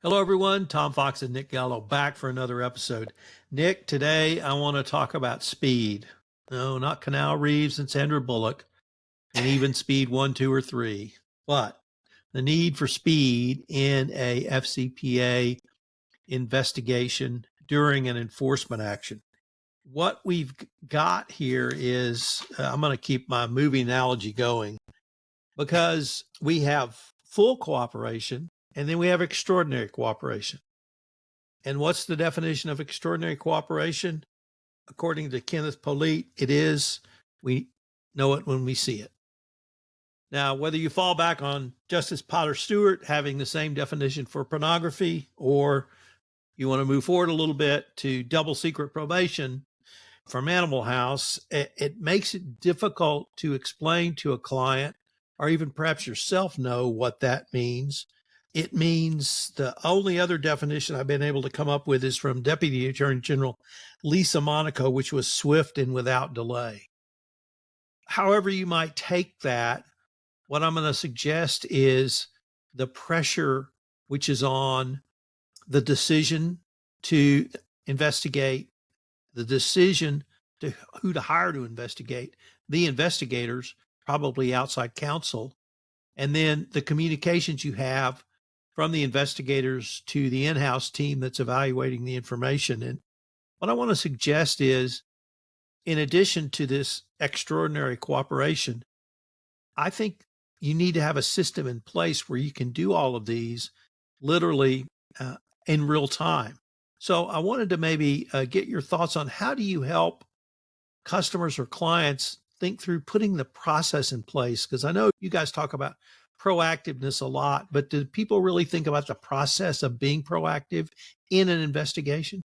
Hello, everyone. Tom Fox and Nick Gallo back for another episode. Nick, today I want to talk about speed. No, not Canal Reeves and Sandra Bullock, and even speed 1, 2, or 3, but the need for speed in a FCPA investigation during an enforcement action. What we've got here is I'm going to keep my movie analogy going because we have full cooperation and then we have extraordinary cooperation. And what's the definition of extraordinary cooperation? According to Kenneth Polite, it is we know it when we see it. Now, whether you fall back on Justice Potter Stewart having the same definition for pornography, or you want to move forward a little bit to double secret probation from Animal House, it makes it difficult to explain to a client, or even perhaps yourself know what that means. It means the only other definition I've been able to come up with is from Deputy Attorney General Lisa Monaco, which was swift and without delay. However you might take that, what I'm going to suggest is the pressure which is on the decision to investigate, the decision to who to hire to investigate, the investigators, probably outside counsel, and then the communications you have from the investigators to the in-house team that's evaluating the information. And what I want to suggest is, in addition to this extraordinary cooperation, I think you need to have a system in place where you can do all of these literally in real time. So I wanted to maybe get your thoughts on how do you help customers or clients think through putting the process in place? Because I know you guys talk about proactiveness a lot, but do people really think about the process of being proactive in an investigation?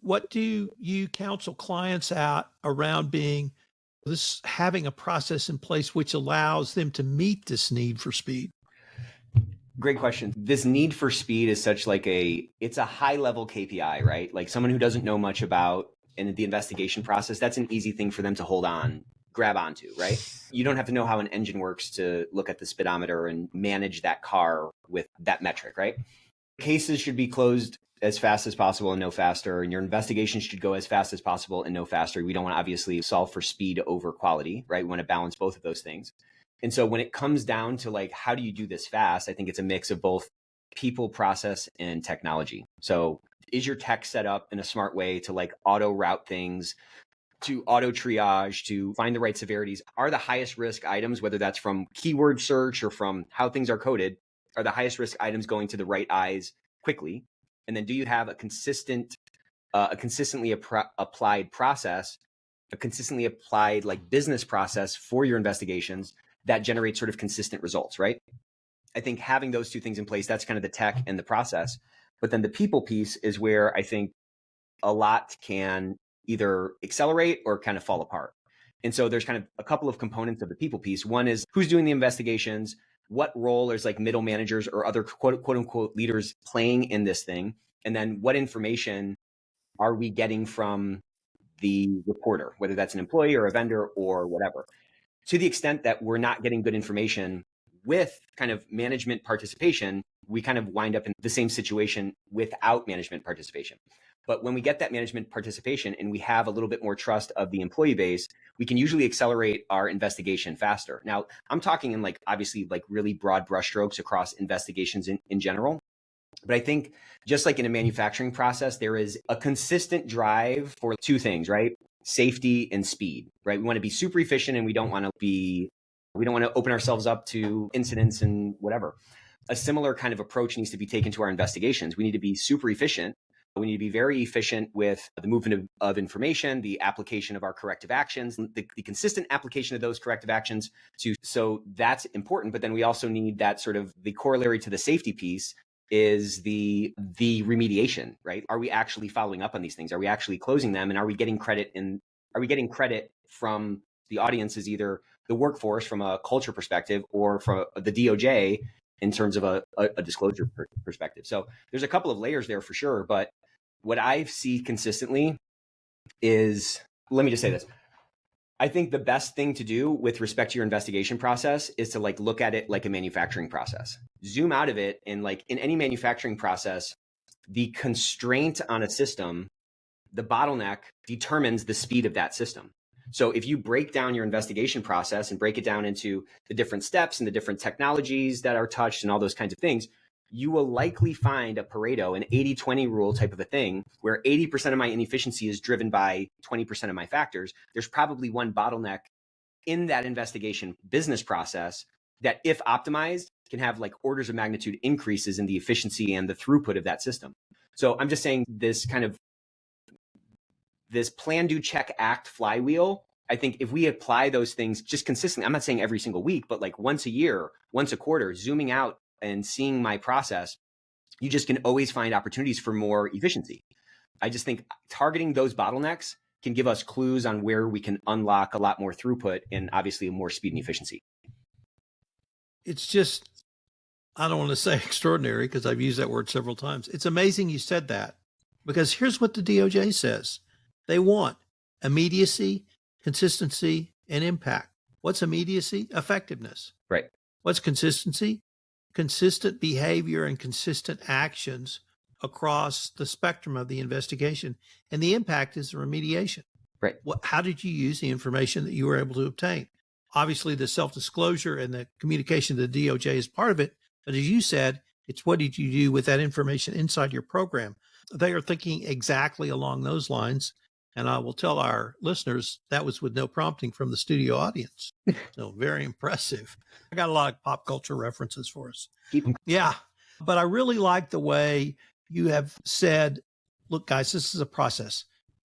What do you counsel clients out around having a process in place which allows them to meet this need for speed? Great question. This need for speed is such it's a high level KPI, right? Like someone who doesn't know much about in the investigation process, that's an easy thing for them to grab onto, right? You don't have to know how an engine works to look at the speedometer and manage that car with that metric, right? Cases should be closed as fast as possible and no faster, and your investigation should go as fast as possible and no faster. We don't want to obviously solve for speed over quality, right? We want to balance both of those things. And so when it comes down to how do you do this fast, I think it's a mix of both people, process, and technology. So is your tech set up in a smart way to auto route things, to auto triage, to find the right severities? Are the highest risk items, whether that's from keyword search or from how things are coded, are the highest risk items going to the right eyes quickly? And then do you have a consistently applied process, a consistently applied business process for your investigations that generates sort of consistent results, right? I think having those two things in place, that's kind of the tech and the process. But then the people piece is where I think a lot can either accelerate or kind of fall apart. And so there's kind of a couple of components of the people piece. One is who's doing the investigations, what role is middle managers or other quote unquote leaders playing in this thing, and then what information are we getting from the reporter, whether that's an employee or a vendor or whatever. To the extent that we're not getting good information with kind of management participation, we kind of wind up in the same situation without management participation. But when we get that management participation and we have a little bit more trust of the employee base, we can usually accelerate our investigation faster. Now, I'm talking in obviously really broad brushstrokes across investigations in general. But I think just like in a manufacturing process, there is a consistent drive for two things, right? Safety and speed, right? We want to be super efficient and we don't want to open ourselves up to incidents and whatever. A similar kind of approach needs to be taken to our investigations. We need to be super efficient. We need to be very efficient with the movement of information, the application of our corrective actions, the consistent application of those corrective actions. So that's important. But then we also need that sort of the corollary to the safety piece is the remediation, right? Are we actually following up on these things? Are we actually closing them? And are we getting credit from the audiences, either the workforce from a culture perspective or from the DOJ in terms of a disclosure perspective? So there's a couple of layers there for sure. But what I see consistently is, let me just say this. I think the best thing to do with respect to your investigation process is to like look at it like a manufacturing process. Zoom out of it, and like in any manufacturing process, the constraint on a system, the bottleneck, determines the speed of that system. So if you break down your investigation process and break it down into the different steps and the different technologies that are touched and all those kinds of things, you will likely find a Pareto, an 80-20 rule type of a thing, where 80% of my inefficiency is driven by 20% of my factors. There's probably one bottleneck in that investigation business process that, if optimized, can have like orders of magnitude increases in the efficiency and the throughput of that system. So I'm just saying this plan, do, check, act flywheel. I think if we apply those things just consistently, I'm not saying every single week, but like once a year, once a quarter, zooming out and seeing my process, you just can always find opportunities for more efficiency. I just think targeting those bottlenecks can give us clues on where we can unlock a lot more throughput and obviously more speed and efficiency. It's just, I don't want to say extraordinary because I've used that word several times. It's amazing you said that, because here's what the DOJ says. They want immediacy, consistency, and impact. What's immediacy? Effectiveness. Right. What's consistency? Consistent behavior and consistent actions across the spectrum of the investigation. And the impact is the remediation. Right. How did you use the information that you were able to obtain? Obviously, the self-disclosure and the communication to the DOJ is part of it. But as you said, it's what did you do with that information inside your program? They are thinking exactly along those lines. And I will tell our listeners that was with no prompting from the studio audience. So very impressive. I got a lot of pop culture references for us. Yeah. But I really like the way you have said, look, guys, this is a process.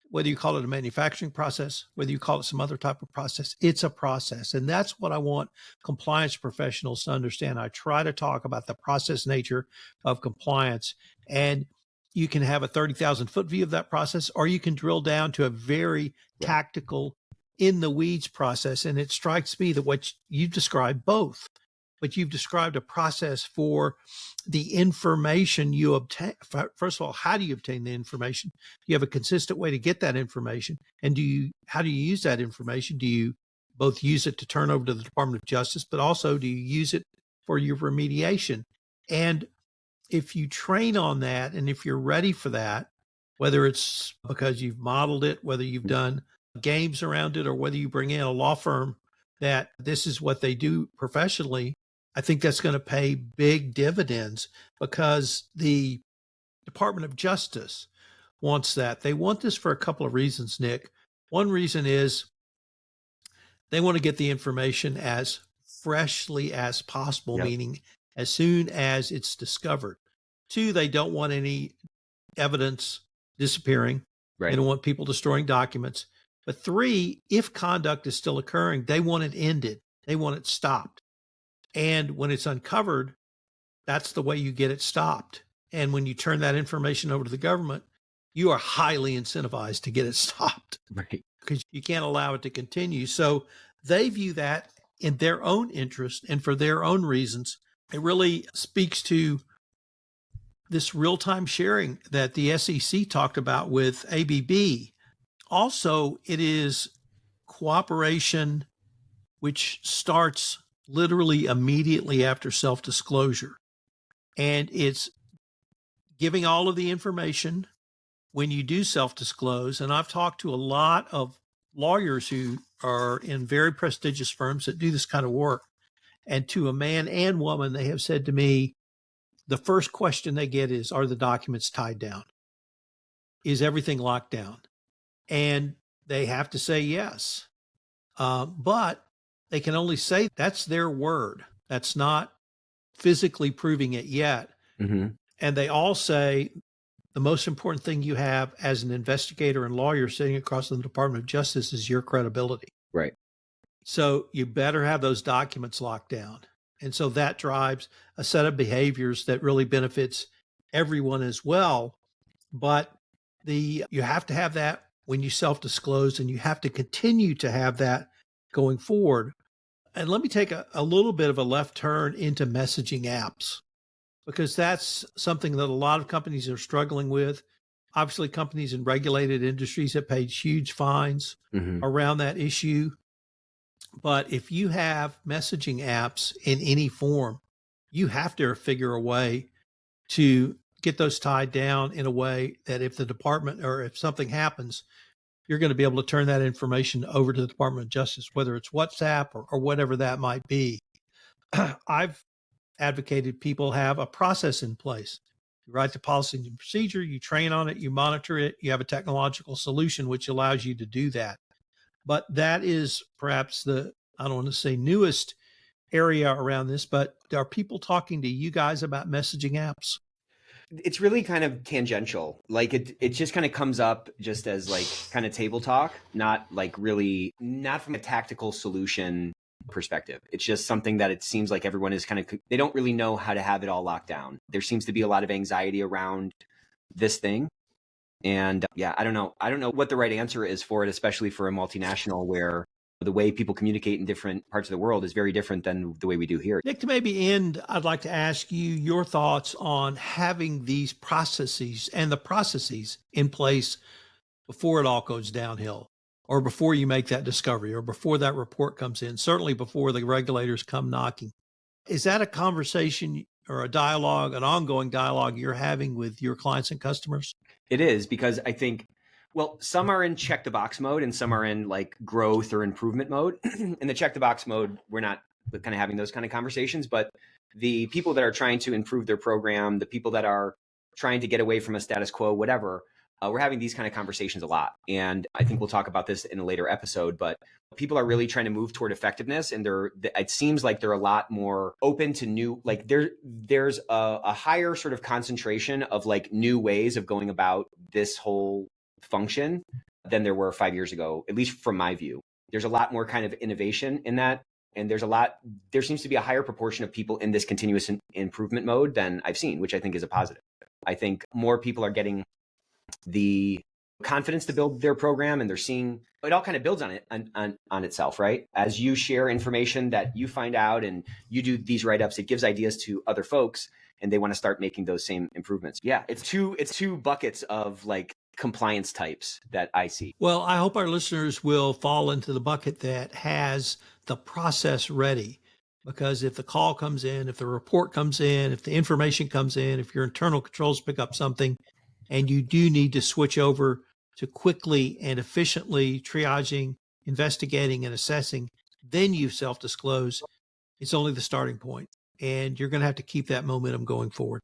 Whether you call it a manufacturing process, whether you call it some other type of process, it's a process. And that's what I want compliance professionals to understand. I try to talk about the process nature of compliance, and you can have a 30,000 foot view of that process, or you can drill down to a very tactical, in the weeds process. And it strikes me that what you've described both, but you've described a process for the information you obtain. First of all, how do you obtain the information? Do you have a consistent way to get that information? And how do you use that information? Do you both use it to turn over to the Department of Justice, but also do you use it for your remediation? And if you train on that, and if you're ready for that, whether it's because you've modeled it, whether you've done games around it, or whether you bring in a law firm that this is what they do professionally, I think that's going to pay big dividends, because the Department of Justice wants that. They want this for a couple of reasons, Nick. One reason is they want to get the information as freshly as possible, meaning as soon as it's discovered. Two, they don't want any evidence disappearing. Right. They don't want people destroying documents. But three, if conduct is still occurring, they want it ended. They want it stopped. And when it's uncovered, that's the way you get it stopped. And when you turn that information over to the government, you are highly incentivized to get it stopped. Right. Because you can't allow it to continue. So they view that in their own interest and for their own reasons. It really speaks to this real-time sharing that the SEC talked about with ABB. Also, it is cooperation which starts literally immediately after self-disclosure. And it's giving all of the information when you do self-disclose. And I've talked to a lot of lawyers who are in very prestigious firms that do this kind of work. And to a man and woman, they have said to me, the first question they get is, are the documents tied down? Is everything locked down? And they have to say yes. But they can only say that's their word. That's not physically proving it yet. Mm-hmm. And they all say the most important thing you have as an investigator and lawyer sitting across the Department of Justice is your credibility. Right. So you better have those documents locked down. And so that drives a set of behaviors that really benefits everyone as well. But you have to have that when you self-disclose, and you have to continue to have that going forward. And let me take a little bit of a left turn into messaging apps, because that's something that a lot of companies are struggling with. Obviously, companies in regulated industries have paid huge fines around that issue. But if you have messaging apps in any form, you have to figure a way to get those tied down in a way that if the department or if something happens, you're going to be able to turn that information over to the Department of Justice, whether it's WhatsApp or whatever that might be. I've advocated people have a process in place. You write the policy and procedure, you train on it, you monitor it, you have a technological solution which allows you to do that. But that is perhaps I don't want to say newest area around this, but are people talking to you guys about messaging apps? It's really kind of tangential. Like it just kind of comes up just as like kind of table talk, not like really, not from a tactical solution perspective. It's just something that it seems like everyone is kind of, they don't really know how to have it all locked down. There seems to be a lot of anxiety around this thing. And yeah, I don't know. I don't know what the right answer is for it, especially for a multinational where the way people communicate in different parts of the world is very different than the way we do here. Nick, to maybe end, I'd like to ask you your thoughts on having these processes and the processes in place before it all goes downhill, or before you make that discovery, or before that report comes in, certainly before the regulators come knocking. Is that a conversation or a dialogue, an ongoing dialogue you're having with your clients and customers? It is, because I think, well, some are in check the box mode and some are in like growth or improvement mode. In the check the box mode, we're not kind of having those kind of conversations, but the people that are trying to improve their program, the people that are trying to get away from a status quo, whatever, we're having these kind of conversations a lot. And I think we'll talk about this in a later episode, but people are really trying to move toward effectiveness. And it seems like they're a lot more open to new, like there's a higher sort of concentration of like new ways of going about this whole function than there were 5 years ago, at least from my view. There's a lot more kind of innovation in that. And there seems to be a higher proportion of people in this continuous improvement mode than I've seen, which I think is a positive. I think more people are getting the confidence to build their program, and they're seeing it all kind of builds on it on itself, right? As you share information that you find out and you do these write-ups, it gives ideas to other folks and they want to start making those same improvements. Yeah, it's two buckets of like compliance types that I see. Well, I hope our listeners will fall into the bucket that has the process ready. Because if the call comes in, if the report comes in, if the information comes in, if your internal controls pick up something, and you do need to switch over to quickly and efficiently triaging, investigating, and assessing, then you self-disclose. It's only the starting point, and you're going to have to keep that momentum going forward.